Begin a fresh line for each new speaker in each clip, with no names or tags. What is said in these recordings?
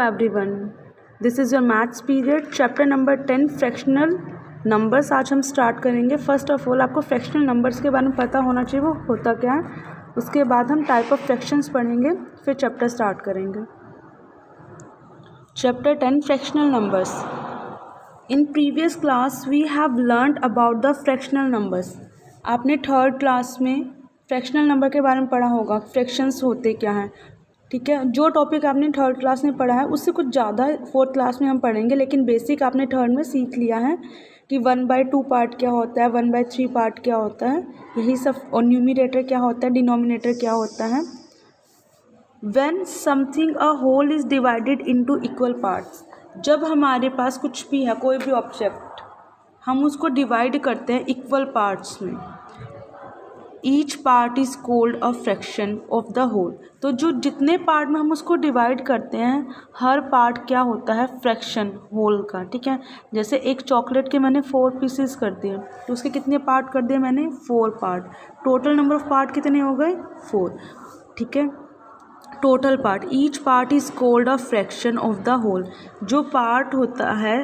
Everyone, this is your maths period chapter number 10 fractional numbers. आज हम start करेंगे। First of all आपको fractional numbers के बारे में पता होना चाहिए वो होता क्या है। उसके बाद हम टाइप ऑफ फ्रैक्शंस पढ़ेंगे, फिर चैप्टर स्टार्ट करेंगे। Chapter 10 fractional numbers. In previous class we have learned about the fractional numbers. आपने थर्ड क्लास में फ्रैक्शनल नंबर के बारे में पढ़ा होगा, फ्रैक्शंस होते क्या हैं। ठीक है, जो टॉपिक आपने थर्ड क्लास में पढ़ा है उससे कुछ ज़्यादा फोर्थ क्लास में हम पढ़ेंगे, लेकिन बेसिक आपने थर्ड में सीख लिया है कि 1/2 पार्ट क्या होता है, 1/3 पार्ट क्या होता है, यही सब। और न्यूमरेटर क्या होता है, डिनोमिनेटर क्या होता है। When something a whole is divided into equal parts, जब हमारे पास कुछ भी है, कोई भी ऑब्जेक्ट, हम उसको डिवाइड करते हैं इक्वल पार्ट्स में। Each part is called a fraction of the whole. तो जो जितने पार्ट में हम उसको डिवाइड करते हैं, हर पार्ट क्या होता है, फ्रैक्शन होल का। ठीक है, जैसे एक चॉकलेट के मैंने 4 पीसेस कर दिए, तो उसके कितने पार्ट कर दिए मैंने, 4 part. Total number of part कितने हो गए, 4। ठीक है, total part, each part is called a fraction of the whole. जो पार्ट होता है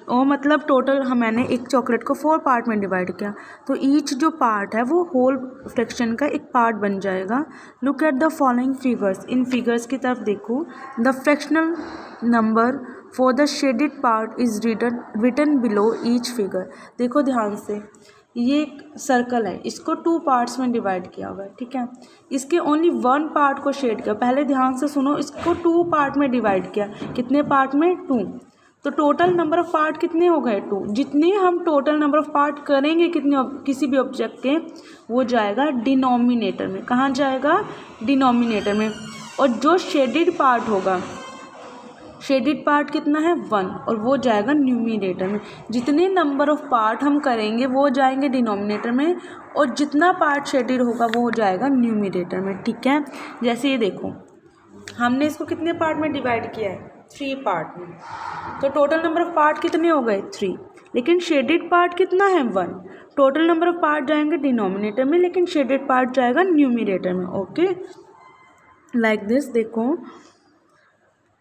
वो मतलब टोटल मैंने एक चॉकलेट को 4 पार्ट में डिवाइड किया, तो ईच जो पार्ट है वो होल फ्रैक्शन का एक पार्ट बन जाएगा। Look at the following figures, इन फिगर्स की तरफ देखो। The fractional number for the shaded part is written below each figure. देखो ध्यान से, ये एक सर्कल है, इसको 2 पार्ट्स में डिवाइड किया हुआ है। ठीक है, इसके ओनली 1 पार्ट को शेड किया। पहले ध्यान से सुनो, इसको 2 पार्ट में डिवाइड किया। कितने पार्ट में, 2। तो टोटल नंबर ऑफ पार्ट कितने हो गए, 2। जितने हम टोटल नंबर ऑफ पार्ट करेंगे कितने किसी भी ऑब्जेक्ट के, वो जाएगा डिनोमिनेटर में। कहाँ जाएगा, डिनोमिनेटर में। और जो शेडेड पार्ट होगा, शेडेड पार्ट कितना है, 1, और वो जाएगा न्यूमरेटर में। जितने नंबर ऑफ पार्ट हम करेंगे वो जाएंगे डिनोमिनेटर में, और जितना पार्ट शेडेड होगा वो जाएगा न्यूमरेटर में। ठीक है, जैसे ये देखो, हमने इसको कितने पार्ट में डिवाइड किया है, 3 पार्ट में। तो टोटल नंबर ऑफ पार्ट कितने हो गए, 3, लेकिन शेडेड पार्ट कितना है, 1। टोटल नंबर ऑफ पार्ट जाएंगे डिनोमिनेटर में, लेकिन शेडेड पार्ट जाएगा न्यूमरेटर में। Okay, like this. देखो,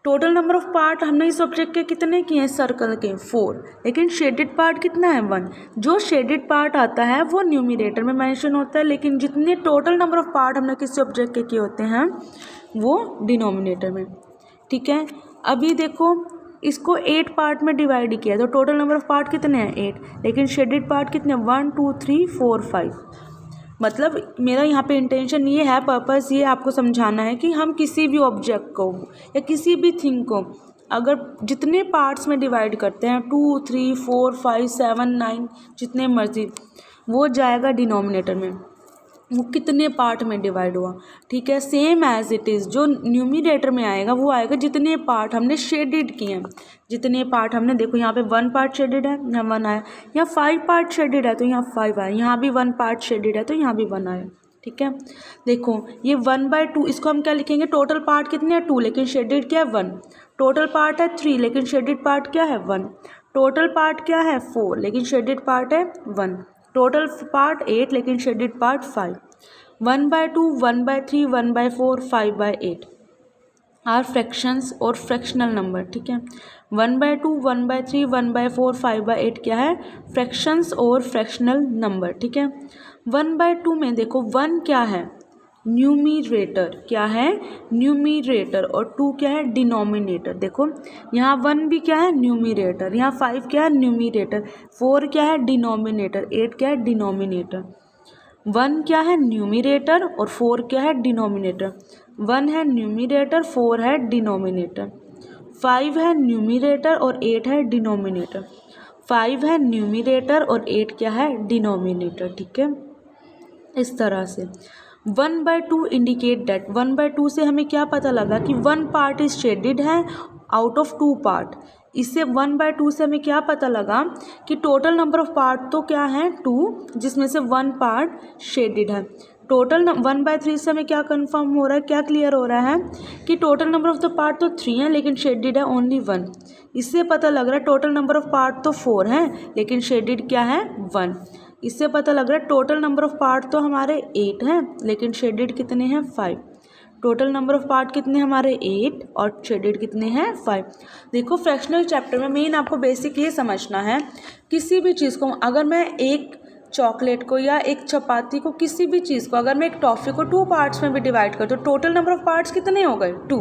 टोटल नंबर ऑफ पार्ट हमने इस ऑब्जेक्ट के कितने किए हैं, सर्कल के 4, लेकिन शेडेड पार्ट कितना है, 1। जो शेडेड पार्ट आता है वो न्यूमरेटर में मेंशन होता है, लेकिन जितने टोटल नंबर ऑफ पार्ट हमने किसी ऑब्जेक्ट के किए होते हैं वो डिनोमिनेटर में। ठीक है, अभी देखो, इसको 8 पार्ट में डिवाइड किया, तो टोटल नंबर ऑफ पार्ट कितने हैं, 8, लेकिन शेडेड पार्ट कितने, 1 2 3 4 5। मतलब मेरा यहाँ पे इंटेंशन ये है, पर्पस ये आपको समझाना है कि हम किसी भी ऑब्जेक्ट को या किसी भी थिंग को अगर जितने पार्ट्स में डिवाइड करते हैं, 2 3 4 5 7 9, जितने मर्जी, वो जाएगा डिनोमिनेटर में। वो कितने पार्ट में डिवाइड हुआ। ठीक है, सेम एज इट इज़ जो न्यूमरेटर में आएगा वो आएगा जितने पार्ट हमने शेडेड किए हैं। जितने पार्ट हमने, देखो यहाँ पे 1 पार्ट शेडेड है, यहाँ 1 आया। यहाँ 5 पार्ट शेडेड है तो यहाँ 5 आया। यहाँ भी 1 पार्ट शेडेड है तो यहाँ भी 1 आया। ठीक है, देखो ये 1/2, इसको हम क्या लिखेंगे, टोटल पार्ट कितने हैं, 2, लेकिन शेडेड क्या है, 1। टोटल पार्ट है 3, लेकिन शेडेड पार्ट क्या है, 1। टोटल पार्ट क्या है, 4, लेकिन शेडेड पार्ट है 1। टोटल पार्ट 8, लेकिन शेडेड पार्ट 5। 1/2, 1/3, 1/4, 5/8 आर फ्रैक्शंस और फ्रैक्शनल नंबर। ठीक है, 1/2, 1/3, 1/4, 5/8 क्या है, फ्रैक्शंस और फ्रैक्शनल नंबर। ठीक है, 1/2 में देखो 1 क्या है, न्यूमरेटर क्या है, न्यूमरेटर, और 2 क्या है, डिनोमिनेटर। देखो यहाँ 1 भी क्या है, न्यूमरेटर, यहाँ 5 क्या है, न्यूमरेटर, 4 क्या है, डिनोमिनेटर, 8 क्या है, डिनोमिनेटर। 1 क्या है, न्यूमरेटर, और 4 क्या है, डिनोमिनेटर। 1 है न्यूमरेटर, 4 है डिनोमिनेटर। 5 है न्यूमरेटर और 8 है डिनोमिनेटर। 5 है न्यूमरेटर और 8 क्या है, डिनोमिनेटर। ठीक है, इस तरह से 1/2 इंडिकेट दैट, 1/2 से हमें क्या पता लगा कि 1 पार्ट इज शेडेड है आउट ऑफ 2 पार्ट। इससे 1/2 से हमें क्या पता लगा कि टोटल नंबर ऑफ पार्ट तो क्या है, 2, जिसमें से 1 पार्ट शेडेड है। टोटल 1/3 से हमें क्या कंफर्म हो रहा है, क्या क्लियर हो रहा है कि total number of the part तो 3 है, लेकिन शेडेड है ओनली 1। इससे पता लग रहा है टोटल नंबर ऑफ पार्ट तो 4 है, लेकिन शेडेड क्या है, 1। इससे पता लग रहा है टोटल नंबर ऑफ पार्ट तो हमारे 8 हैं, लेकिन शेडेड कितने हैं, 5। टोटल नंबर ऑफ पार्ट कितने हमारे 8 और शेडेड कितने हैं 5। देखो फ्रैक्शनल चैप्टर में मेन आपको बेसिक ये समझना है, किसी भी चीज़ को अगर मैं एक चॉकलेट को या एक चपाती को, किसी भी चीज़ को अगर मैं एक टॉफ़ी को 2 पार्ट्स में भी डिवाइड कर तो टोटल नंबर ऑफ पार्ट्स कितने हो गए 2।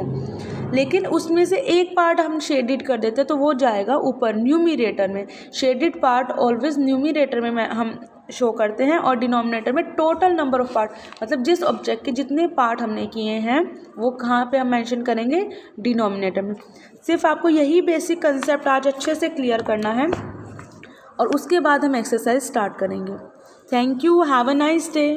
लेकिन उसमें से एक पार्ट हम शेडेड कर देते तो वो जाएगा ऊपर न्यूमिरेटर में। शेडेड पार्ट ऑलवेज न्यूमिरेटर में हम शो करते हैं और डिनोमिनेटर में टोटल नंबर ऑफ पार्ट, मतलब जिस ऑब्जेक्ट के जितने पार्ट हमने किए हैं वो कहाँ पे हम मेंशन करेंगे, डिनोमिनेटर में। सिर्फ आपको यही बेसिक कंसेप्ट आज अच्छे से क्लियर करना है और उसके बाद हम एक्सरसाइज स्टार्ट करेंगे। Thank you, have a nice day.